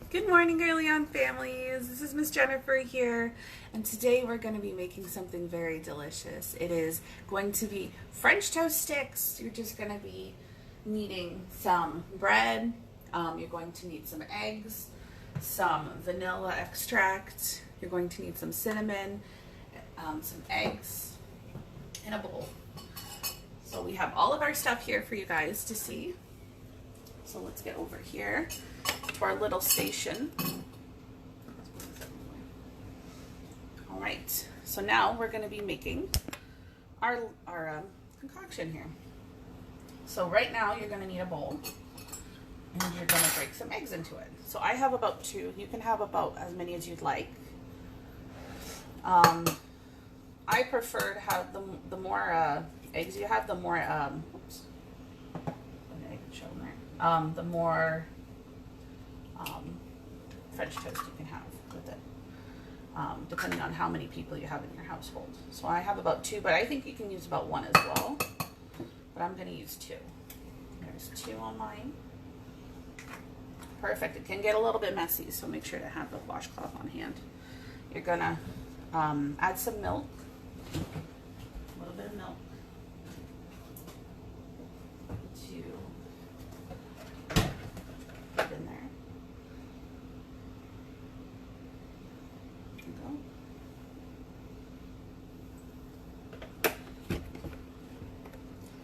Good morning, Girly On families. This is Miss Jennifer here, and today we're going to be making something very delicious. It is going to be French toast sticks. You're just going to be needing some bread. You're going to need some eggs, some vanilla extract. You're going to need some cinnamon, some eggs, and a bowl. So we have all of our stuff here for you guys to see. So let's get over here to our little station. All right, so now we're going to be making our concoction here. So right now you're going to need a bowl, and you're going to break some eggs into it. So I have about 2. You can have about as many as you'd like. I prefer to have the more eggs you have, the more the more French toast you can have with it, depending on how many people you have in your household. So I have about 2, but I think you can use about 1 as well. But I'm going to use 2. There's 2 on mine. Perfect. It can get a little bit messy, so make sure to have the washcloth on hand. You're going to add some milk, a little bit of milk, to put in there.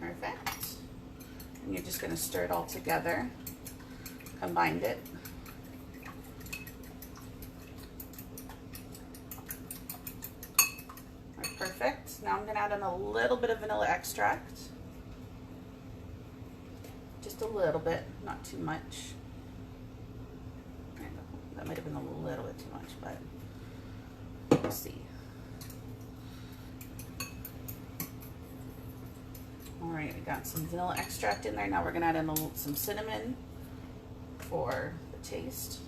Perfect. And you're just going to stir it all together, combine it. All right, perfect. Now I'm going to add in a little bit of vanilla extract. Just a little bit, not too much. That might have been a little bit too much, but we'll see. All right, we got some vanilla extract in there. Now we're gonna add in some cinnamon for the taste.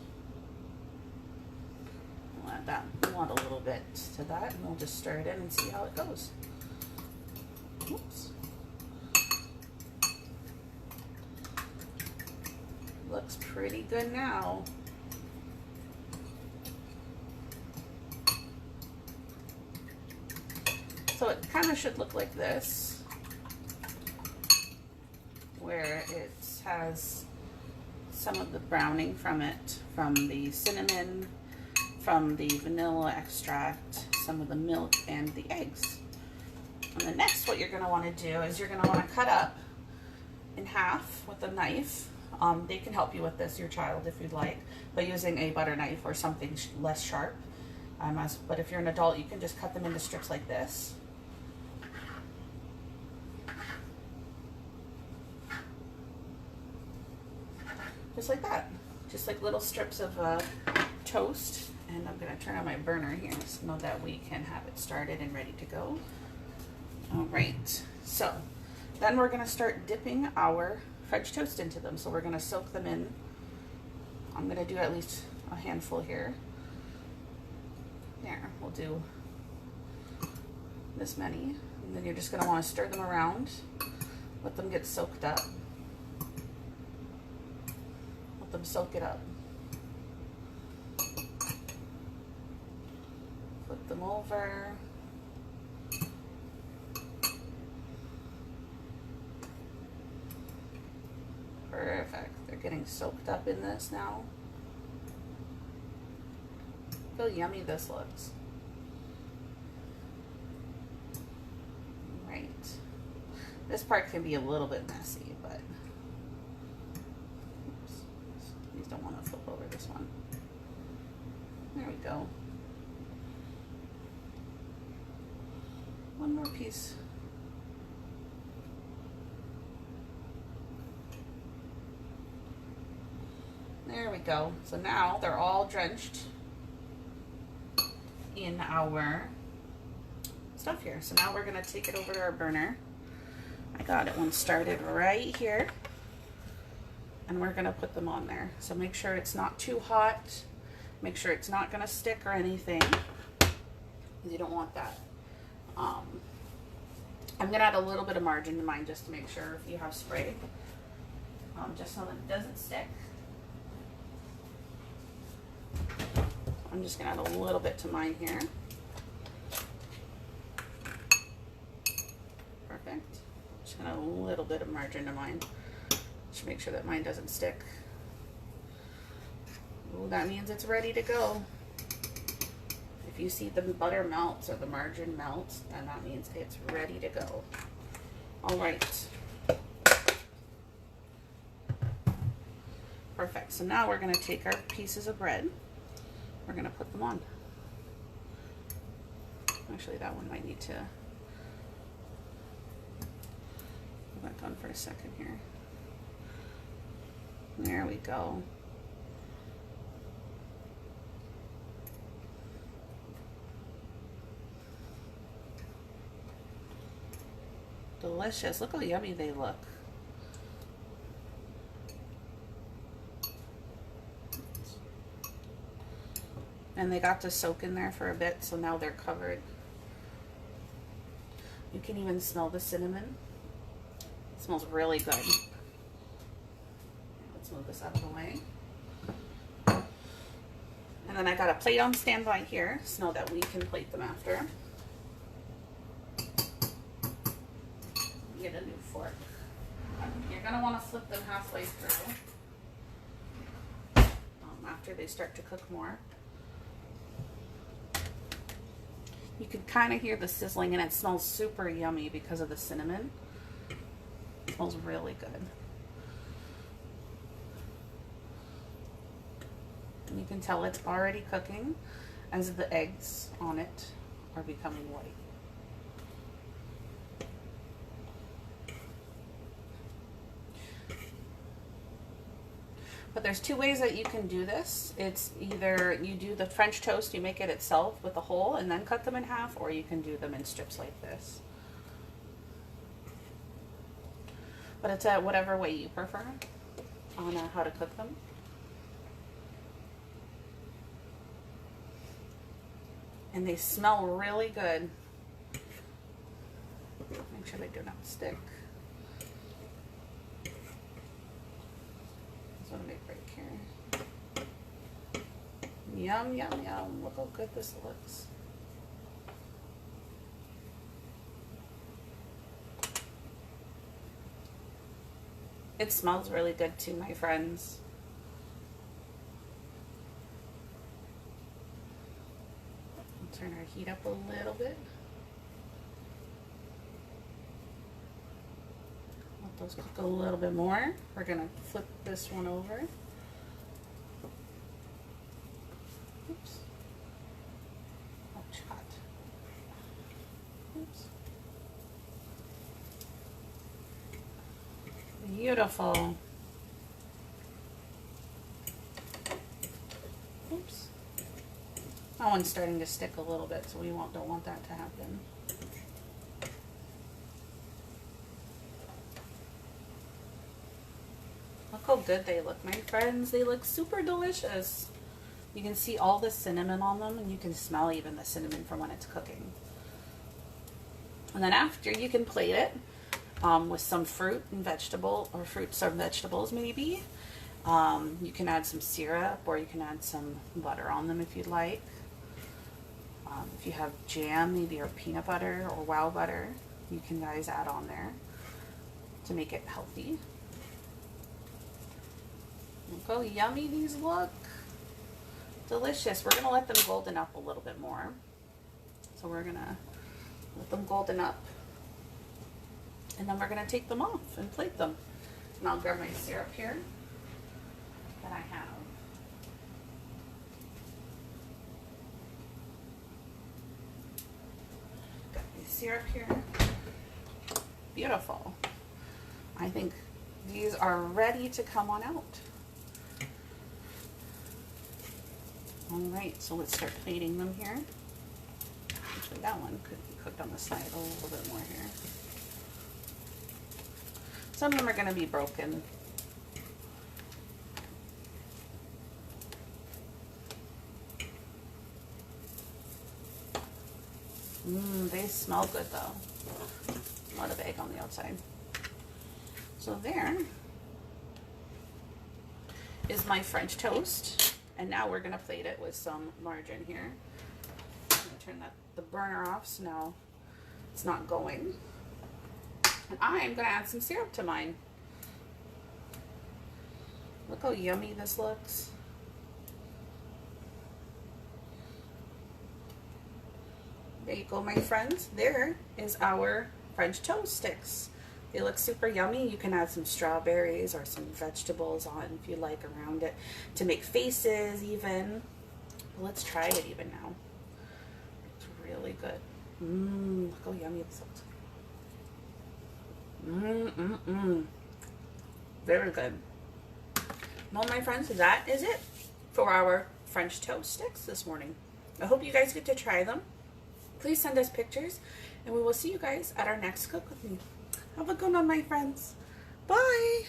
We'll add that. We'll add a little bit to that, and we'll just stir it in and see how it goes. Oops. Looks pretty good now. So it kind of should look like this, where it has some of the browning from it, from the cinnamon, from the vanilla extract, some of the milk, and the eggs. And then next, what you're going to want to do is you're going to want to cut up in half with a knife. They can help you with this, your child, if you'd like, by using a butter knife or something less sharp. But if you're an adult, you can just cut them into strips like this. Just like that. Just like little strips of toast. And I'm going to turn on my burner here so that we can have it started and ready to go. All right. So then we're going to start dipping our French toast into them. So we're going to soak them in. I'm going to do at least a handful here. There. We'll do this many. And then you're just going to want to stir them around. Let them get soaked up. Them soak it up. Flip them over. Perfect. They're getting soaked up in this now. Look how yummy this looks. Right. This part can be a little bit messy, but don't want to flip over this one. There we go. One more piece. There we go. So now they're all drenched in our stuff here. So now we're going to take it over to our burner. I got it one started right here. And we're going to put them on there. So make sure it's not too hot. Make sure it's not going to stick or anything. You don't want that. I'm going to add a little bit of margin to mine just to make sure if you have spray. Just so that it doesn't stick. I'm just gonna add a little bit to mine here. Perfect. Just gonna add a little bit of margarine to mine. Just make sure that mine doesn't stick. Ooh, that means it's ready to go. If you see the butter melts or the margarine melts, then that means it's ready to go. All right. Perfect. So now we're going to take our pieces of bread. We're going to put them on. Actually, that one might need to go back on for a second here. There we go. Delicious. Look how yummy they look. And they got to soak in there for a bit, so now they're covered. You can even smell the cinnamon. It smells really good. Let's move this out of the way. And then I got a plate on standby here, so that we can plate them after. Get a new fork. You're going to want to flip them halfway through after they start to cook more. You can kind of hear the sizzling, and it smells super yummy because of the cinnamon. It smells really good. And you can tell it's already cooking as the eggs on it are becoming white. But there's two ways that you can do this. It's either you do the French toast, you make it itself with a hole and then cut them in half, or you can do them in strips like this. But it's whatever way you prefer on how to cook them. And they smell really good. Make sure they do not stick. Just want to make break here. Yum, yum, yum. Look how good this looks. It smells really good too, my friends. I'll turn our heat up a little bit. Let those cook a little bit more. We're gonna flip this one over. Oops. Ouch, hot. Oops. Beautiful. Oops. That one's starting to stick a little bit, so we don't want that to happen. Look how good they look, my friends. They look super delicious. You can see all the cinnamon on them, and you can smell even the cinnamon from when it's cooking. And then after, you can plate it with some fruit and vegetable, or fruits or vegetables maybe. You can add some syrup, or you can add some butter on them if you'd like. If you have jam, maybe, or peanut butter or wow butter, you can guys add on there to make it healthy. Look how yummy these look. Delicious. We're gonna let them golden up a little bit more. So we're gonna let them golden up, and then we're gonna take them off and plate them. And I'll grab my syrup here that I have. Got my syrup here. Beautiful. I think these are ready to come on out. Alright, so let's start plating them here. Actually, that one could be cooked on the side a little bit more here. Some of them are going to be broken. They smell good though. A lot of egg on the outside. So there is my French toast. And now we're gonna plate it with some margarine here. I'm gonna turn the burner off so now it's not going. And I'm gonna add some syrup to mine. Look how yummy this looks. There you go, my friends. There is our French toast sticks. They look super yummy. You can add some strawberries or some vegetables on if you like around it to make faces even. Let's try it even now. It's really good. Look how yummy this looks. Very good. Well, my friends, that is it for our French toast sticks this morning. I hope you guys get to try them. Please send us pictures, and we will see you guys at our next Cook With Me. Have a good one, my friends. Bye!